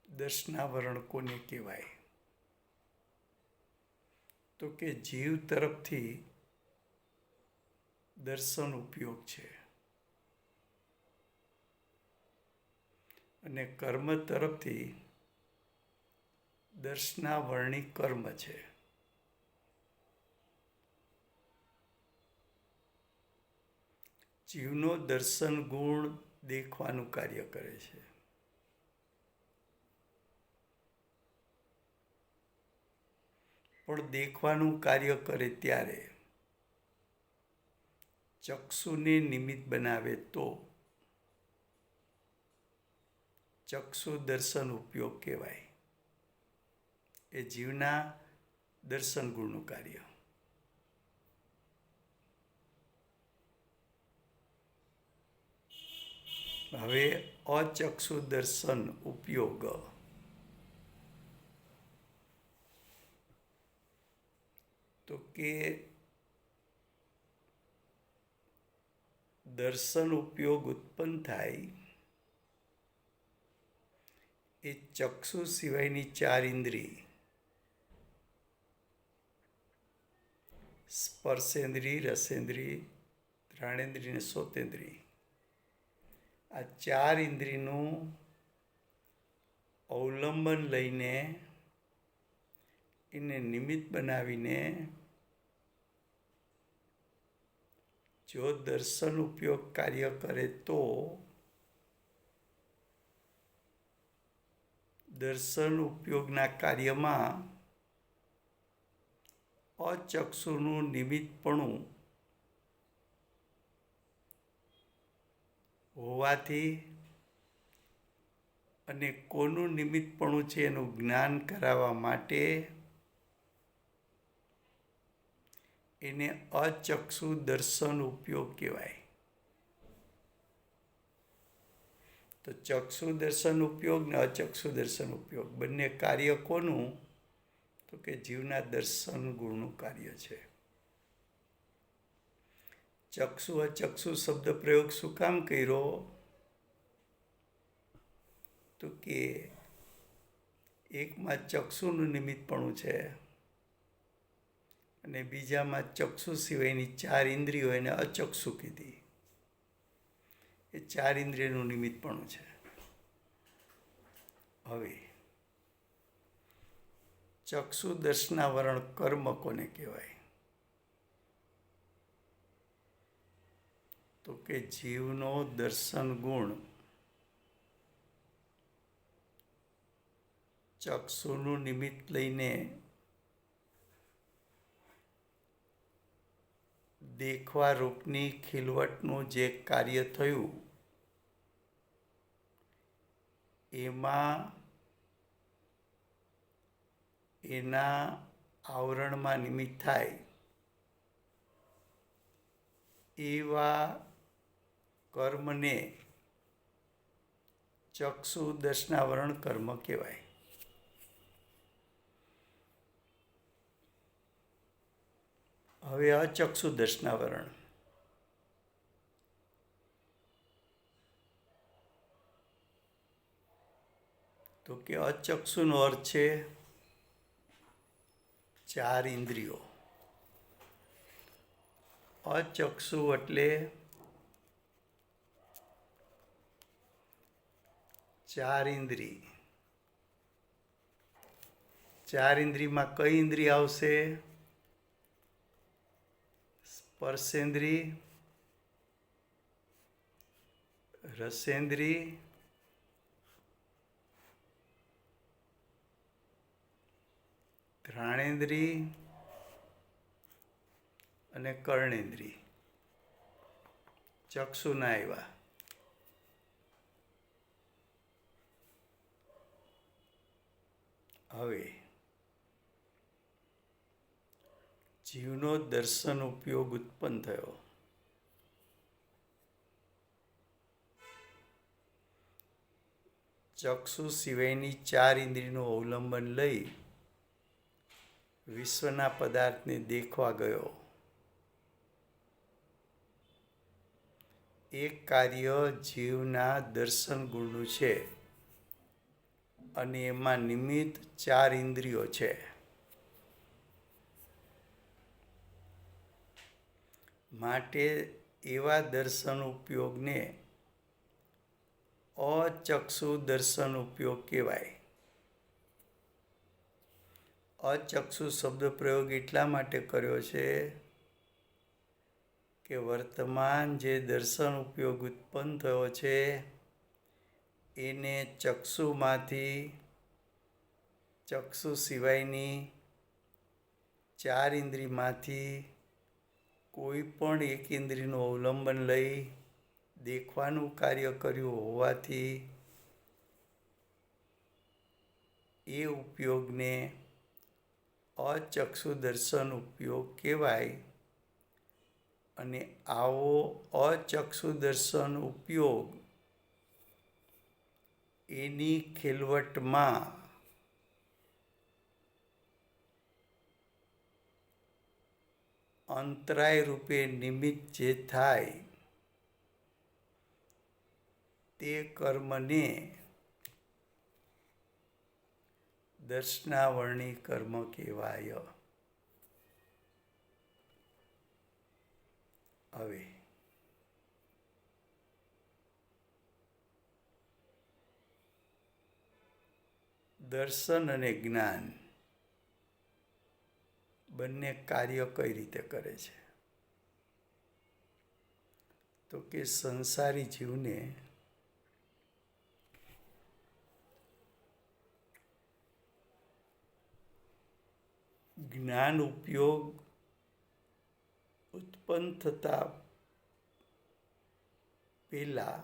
દર્શનાવરણ કોને કહેવાય? તો કે જીવ તરફથી દર્શન ઉપયોગ છે અને કર્મ તરફથી દર્શનાવરણી કર્મ છે. જીવનો દર્શન ગુણ દેખવાનું કાર્ય કરે છે. પણ દેખવાનું કાર્ય કરે ત્યારે ચક્ષુને નિમિત્ત બનાવે તો ચક્ષુ દર્શન ઉપયોગ કહેવાય. એ જીવના દર્શન ગુણનું કાર્ય. હવે અચક્ષુ દર્શન ઉપયોગ. તો કે દર્શન ઉપયોગ ઉત્પન્ન થાય એ ચક્ષુ સિવાયની 4 ઇન્દ્રિય, સ્પર્શેન્દ્રિય, રસેન્દ્રિય, ઘ્રાણેન્દ્રિય અને શ્રોતેન્દ્રિય, આ 4 ઇન્દ્રિયનું અવલંબન લઈને એને નિમિત્ત બનાવીને જો દર્શન ઉપયોગ કાર્ય કરે તો દર્શન ઉપયોગના કાર્યમાં અચક્ષુનું નિમિત્તપણું હોવાથી અને કોનું નિમિત્તપણું છે એનું જ્ઞાન કરાવવા માટે એને અચક્ષુ દર્શન ઉપયોગ કહેવાય. તો ચક્ષુ દર્શન ઉપયોગ ને અચક્ષુ દર્શન ઉપયોગ બંને કાર્ય કોનું? તો કે જીવના દર્શન ગુણનું કાર્ય છે. ચક્ષુ અચક્ષુ શબ્દ પ્રયોગ શું કામ કર્યો? તો કે એકમાં ચક્ષુનું નિમિત્તપણું છે અને બીજામાં ચક્ષુ સિવાયની 4 ઇન્દ્રિયો એને અચક્ષુ કીધી. એ 4 ઇન્દ્રિયનું નિમિત્તપણું છે. હવે ચક્ષુ દર્શનાવરણ કર્મ કોને કહેવાય? તો કે જીવનો દર્શન ગુણ ચક્ષુનું નિમિત્ત લઈને દેખવા રૂપની ખીલવટનું જે કાર્ય થયું એમાં એના આવરણમાં નિમિત્ત થાય એવા કર્મને ચક્ષુ દર્શનાવરણ કર્મ કહેવાય. હવે અચક્ષુ દર્શનાવરણ. તો કે અચક્ષુનો અર્થ છે 4 ઇન્દ્રિયો. અચક્ષુ એટલે 4 ઇન્દ્રિય. 4 ઇન્દ્રિયમાં કઈ ઇન્દ્રિય આવશે? સ્પર્શેન્દ્રિય, રસેન્દ્રિય, ઘ્રાણેન્દ્રિય અને કર્ણેન્દ્રિય. ચક્ષુના આવ્યા. હવે જીવનો દર્શન ઉપયોગ ઉત્પન્ન થયો. ચક્ષુ સિવાયની 4 ઇન્દ્રિયનું અવલંબન લઈ વિશ્વના પદાર્થને દેખવા ગયો. એ કાર્ય જીવના દર્શન ગુણનું છે અને એમાં નિમિત્ત 4 ઇન્દ્રિયો છે. માટે એવા દર્શન ઉપયોગને અચક્ષુ દર્શન ઉપયોગ કહેવાય. અચક્ષુ શબ્દ પ્રયોગ એટલા માટે કર્યો છે કે વર્તમાન જે દર્શન ઉપયોગ ઉત્પન્ન થયો છે એને ચક્ષુમાંથી ચક્ષુ સિવાયની 4 ઇન્દ્રિયમાંથી કોઈ પણ એક ઇન્દ્રિયનું અવલંબન લઈ દેખવાનું કાર્ય કર્યું હોવાથી એ ઉપયોગને અચક્ષુદર્શન ઉપયોગ કહેવાય અને આવો અચક્ષુદર્શન ઉપયોગ એની ખેલવટમાં અંતરાય રૂપે નિમિત્ત જે થાય તે કર્મને દર્શનાવરણી કર્મ કહેવાય. હવે દર્શન અને જ્ઞાન બંને કાર્ય કઈ રીતે કરે છે? તો કે સંસારી જીવને જ્ઞાન ઉપયોગ ઉત્પન્ન થતા પહેલા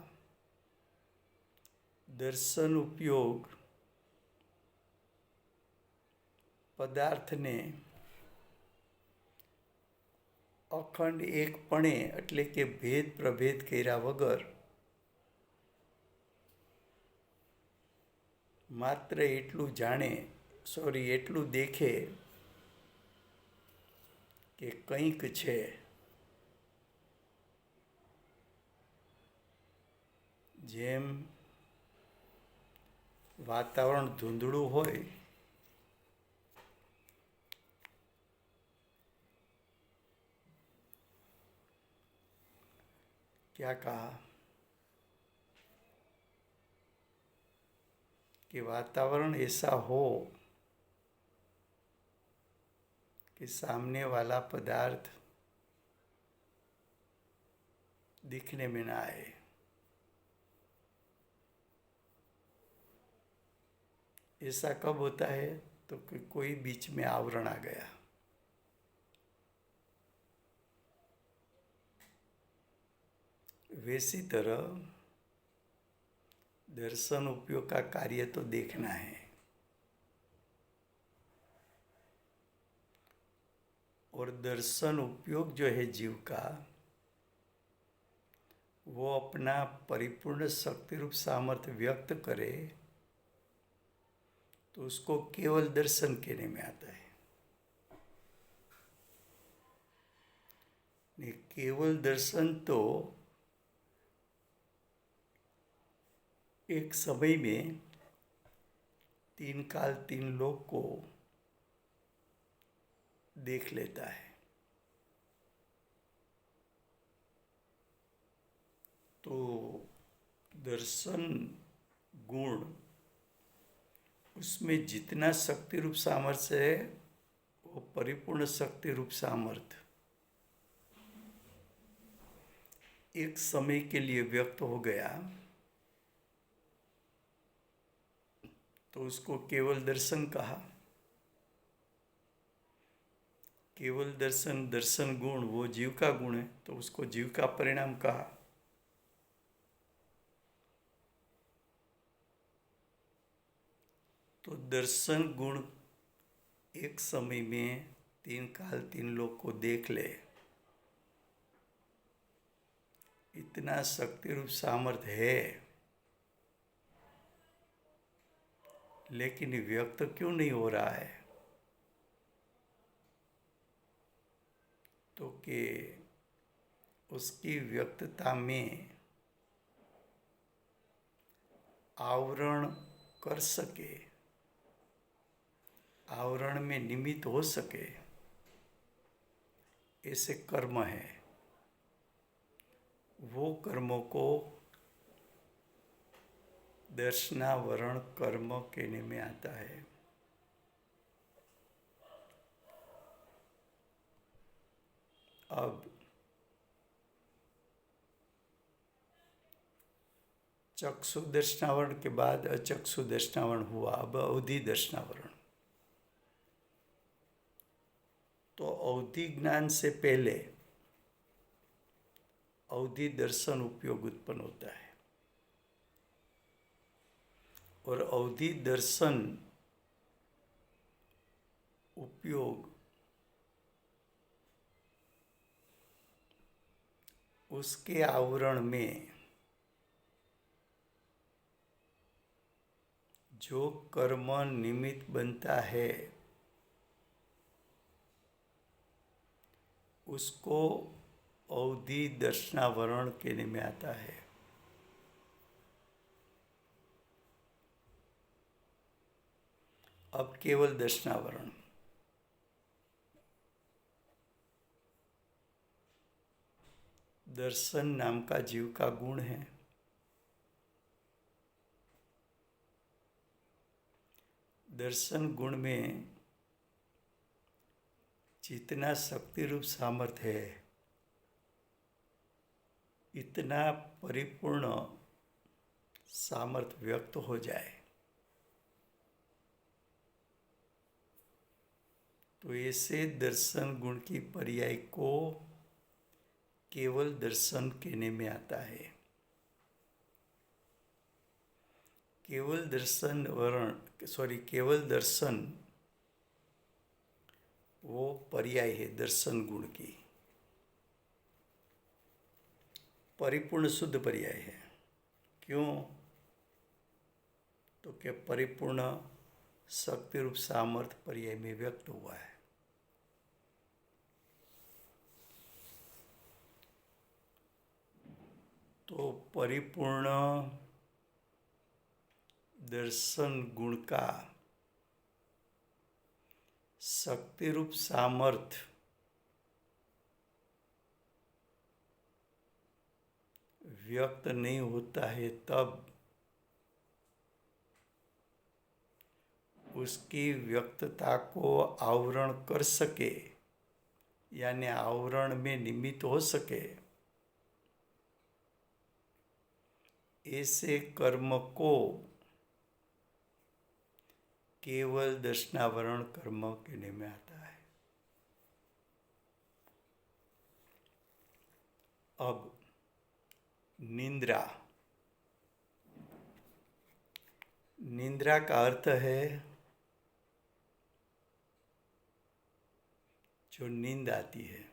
દર્શન ઉપયોગ પદાર્થને અખંડ એકપણે એટલે કે ભેદ પ્રભેદ કર્યા વગર માત્ર એટલું જાણે એટલું દેખે કે કંઈક છે. જેમ વાતાવરણ ધૂંધળું હોય क्या कहा कि वातावरण ऐसा हो कि सामने वाला पदार्थ दिखने में ना आए. ऐसा कब होता है? तो कि कोई बीच में आवरण आ गया. वैसी तरह दर्शन उपयोग का कार्य तो देखना है और दर्शन उपयोग जो है जीव का वो अपना परिपूर्ण शक्ति रूप सामर्थ्य व्यक्त करे तो उसको केवल दर्शन कहने में आता है. केवल दर्शन तो एक समय में 3 काल 3 लोक को देख लेता है. तो दर्शन गुण उसमें जितना शक्ति रूप सामर्थ्य है वो परिपूर्ण शक्ति रूप सामर्थ्य एक समय के लिए व्यक्त हो गया तो उसको केवल दर्शन कहा. केवल दर्शन दर्शन गुण वो जीव का गुण है तो उसको जीव का परिणाम कहा. तो दर्शन गुण एक समय में 3 काल 3 लोक को देख ले, इतना शक्ति रूप सामर्थ्य है, लेकिन व्यक्त क्यों नहीं हो रहा है? तो कि उसकी व्यक्तता में आवरण कर सके, आवरण में निमित्त हो सके ऐसे कर्म है. वो कर्मों को दर्शनावरण कर्म कहने में आता है. अब चक्षु दर्शनावरण के बाद अचक्षु दर्शनावरण हुआ. अब अवधि दर्शनावरण. तो अवधि ज्ञान से पहले अवधि दर्शन उपयोग उत्पन्न होता है और अवधि दर्शन उपयोग उसके आवरण में जो कर्म निमित्त बनता है उसको अवधि दर्शनावरण कहने में आता है। अब केवल दर्शनावरण, दर्शन नाम का जीव का गुण है। दर्शन गुण में जितना शक्ति रूप सामर्थ्य है, इतना परिपूर्ण सामर्थ्य व्यक्त हो जाए तो ऐसे दर्शन गुण की पर्याय को केवल दर्शन कहने में आता है। केवल दर्शन वो पर्याय है दर्शन गुण की, परिपूर्ण शुद्ध पर्याय है। क्यों? तो क्या परिपूर्ण शक्ति रूप सामर्थ्य पर्याय में व्यक्त हुआ है। तो परिपूर्ण दर्शन गुण का शक्ति रूप सामर्थ्य व्यक्त नहीं होता है तब उसकी व्यक्तता को आवरण कर सके, यानी आवरण में निमित्त हो सके, ऐसे कर्म को केवल दर्शनावरण कर्म कहने में आता है। अब निंद्रा, निंद्रा का अर्थ है जो नींद आती है।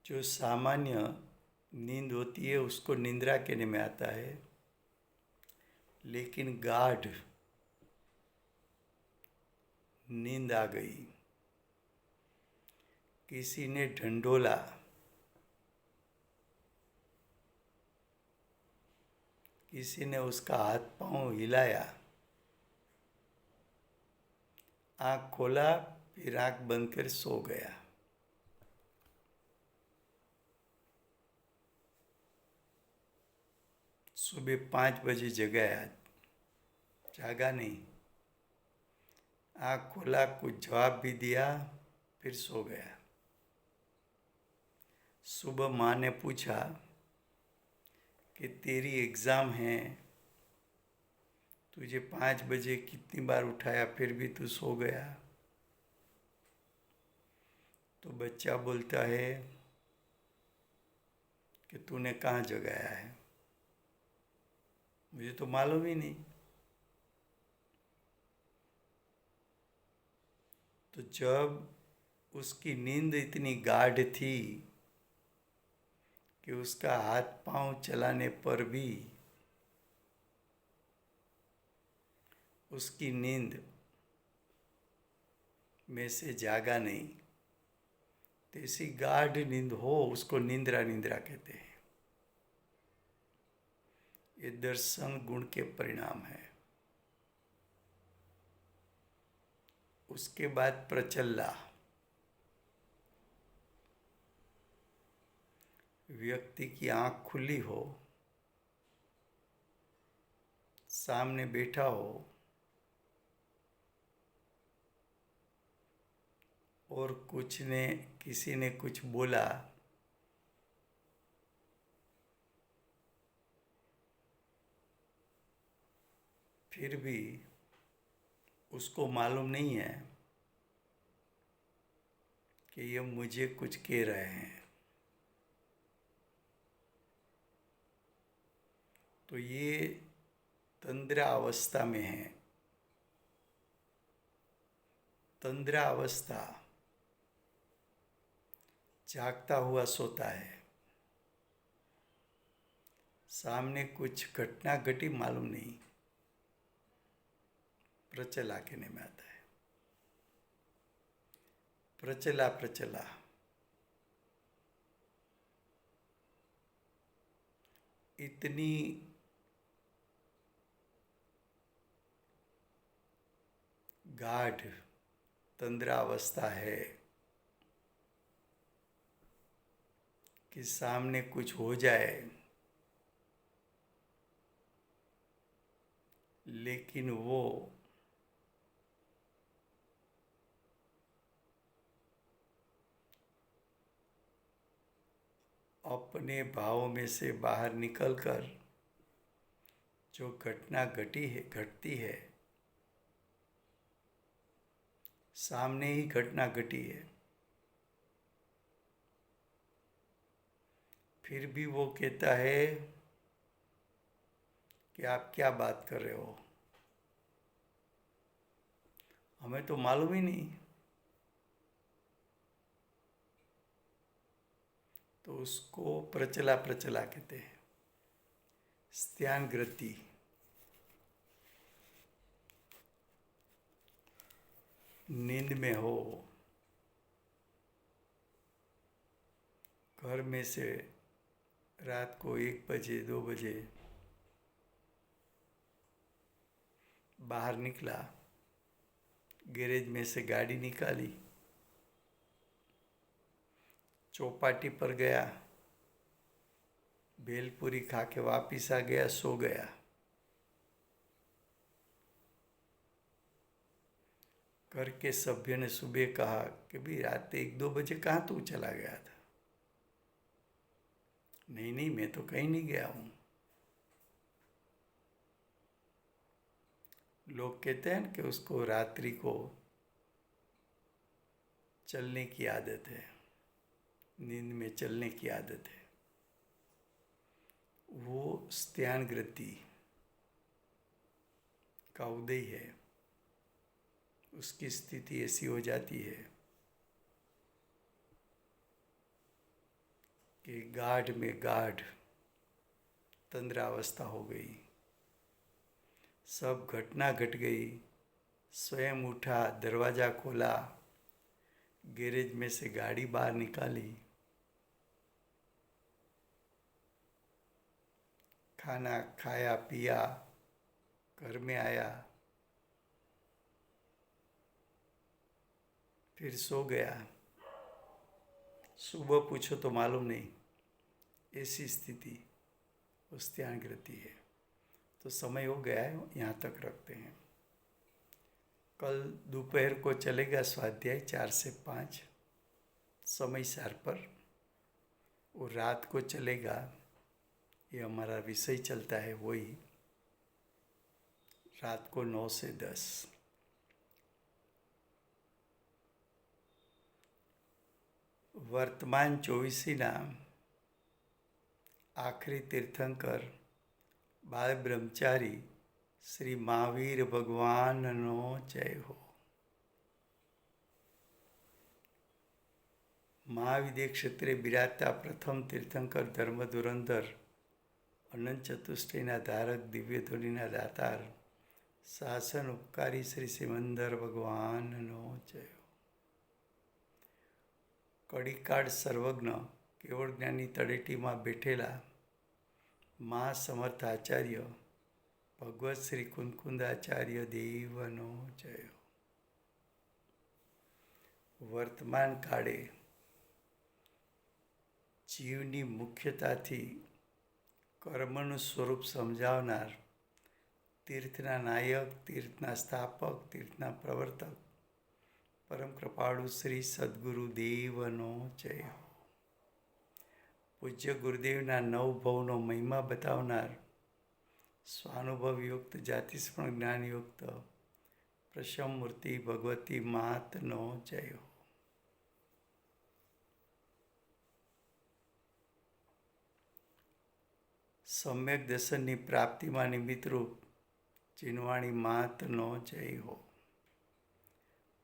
जो सामान्य नींद होती है उसको निंद्रा कहने में आता है, लेकिन गाढ़ नींद आ गई, किसी ने ढंढोला, किसी ने उसका हाथ पांव हिलाया, आँख खोला, फिर आँख बंद कर सो गया। सुबह 5 बजे जगाया, जागा नहीं, आँख खोला, कुछ जवाब भी दिया, फिर सो गया। सुबह माँ ने पूछा कि तेरी एग्ज़ाम है, तुझे 5 बजे कितनी बार उठाया फिर भी तू सो गया। तो बच्चा बोलता है कि तूने कहाँ जगाया है, मुझे तो मालूम ही नहीं। तो जब उसकी नींद इतनी गाढ़ थी कि उसका हाथ पांव चलाने पर भी उसकी नींद में से जागा नहीं, तो ऐसी गाढ़ नींद हो उसको निंद्रा निंद्रा कहते हैं। ये दर्शन गुण के परिणाम है। उसके बाद प्रचल्ला, व्यक्ति की आँख खुली हो, सामने बैठा हो और किसी ने कुछ बोला, फिर भी उसको मालूम नहीं है कि ये मुझे कुछ कह रहे हैं, तो ये तंद्रा अवस्था में है। तंद्रा अवस्था जागता हुआ सोता है, सामने कुछ घटना घटी मालूम नहीं, प्रचला कहने में आता है। प्रचला प्रचला इतनी गाढ़ तंद्रा अवस्था है कि सामने कुछ हो जाए लेकिन वो अपने भाव में से बाहर निकलकर जो घटना घटती है, सामने ही घटना घटी है, फिर भी वो कहता है कि आप क्या बात कर रहे हो, हमें तो मालूम ही नहीं। तो उसको प्रचला प्रचला कहते हैं। स्त्यानग्रति नींद में हो, घर में से रात को 1 बजे 2 बजे बाहर निकला, गैरेज में से गाड़ी निकाली, चौपाटी पर गया, भेलपूरी खा के वापिस आ गया, सो गया। घर के सभ्य ने सुबह कहा कि भाई रात 1-2 बजे कहाँ तू चला गया था? नहीं नहीं, मैं तो कहीं नहीं गया हूँ। लोग कहते हैं कि उसको रात्रि को चलने की आदत है, नींद में चलने की आदत है। वो स्त्यानग्रति का उदय है, उसकी स्थिति ऐसी हो जाती है कि गाढ़ में गाढ़ तंद्रावस्था हो गई, सब घटना घट गई। स्वयं उठा, दरवाज़ा खोला, गैरेज में से गाड़ी बाहर निकाली, खाना खाया पिया, घर में आया, फिर सो गया। सुबह पूछो तो मालूम नहीं, ऐसी स्थिति उस ध्यानग्रति है। तो समय हो गया है, यहाँ तक रखते हैं। कल दोपहर को चलेगा स्वाध्याय 4 से 5 समय सार पर, और रात को चलेगा, ये हमारा विषय चलता है वही, रात को 9 से 10। વર્તમાન 24ના આખરી તીર્થંકર બાળ બ્રહ્મચારી શ્રી મહાવીર ભગવાનનો જય હો। મહાવિદ્ય ક્ષેત્રે બિરાજતા પ્રથમ તીર્થંકર ધર્મ ધુરંધર અનંત ચતુષ્ટયના ધારક દિવ્ય ધ્વનિના દાતાર શાસન ઉપકારી શ્રી સિમંદર ભગવાનનો જય હો। કડીકાળ સર્વજ્ઞ કેવળ જ્ઞાની તળેટીમાં બેઠેલા મહાસમર્થ આચાર્ય ભગવત શ્રી કુંદકુંદાચાર્ય દેવનો જય હો। વર્તમાન કાળે જીવની મુખ્યતાથી કર્મનું સ્વરૂપ સમજાવનાર તીર્થના નાયક, તીર્થના સ્થાપક, તીર્થના પ્રવર્તક પરમ કૃપાળુ શ્રી સદગુરુ દેવનો જય હો। પૂજ્ય ગુરુદેવના 9 ભવનો મહિમા બતાવનાર સ્વાનુભવયુક્ત જાતિસ્મરણ જ્ઞાનયુક્ત પ્રશમ મૂર્તિ ભગવતી માતનો જય હો। સમ્યક દર્શનની પ્રાપ્તિમાં નિમિત્તરૂપ જીનવાણી માતનો જય હો.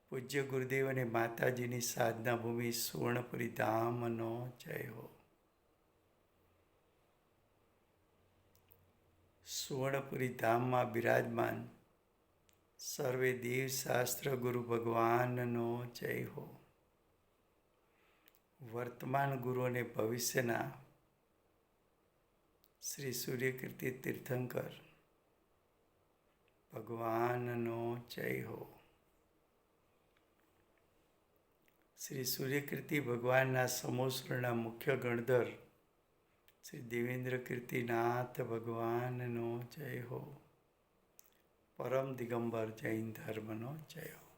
પૂજ્ય ગુરુદેવ અને માતાજીની સાધના ભૂમિ સુવર્ણપુરી ધામનો જય હો. સુવર્ણપુરી ધામમાં બિરાજમાન સર્વે દેવ શાસ્ત્ર ગુરુ ભગવાનનો જય હો. વર્તમાન ગુરુ અને ભવિષ્યના શ્રી સૂર્યકીર્તિ તીર્થંકર ભગવાનનો જય હો. શ્રી સૂર્યકીર્તિ ભગવાનના સમોસરના મુખ્ય ગણધર શ્રી દેવેન્દ્ર કીર્તિનાથ ભગવાનનો જય હો. પરમ દિગંબર જૈન ધર્મનો જય હો.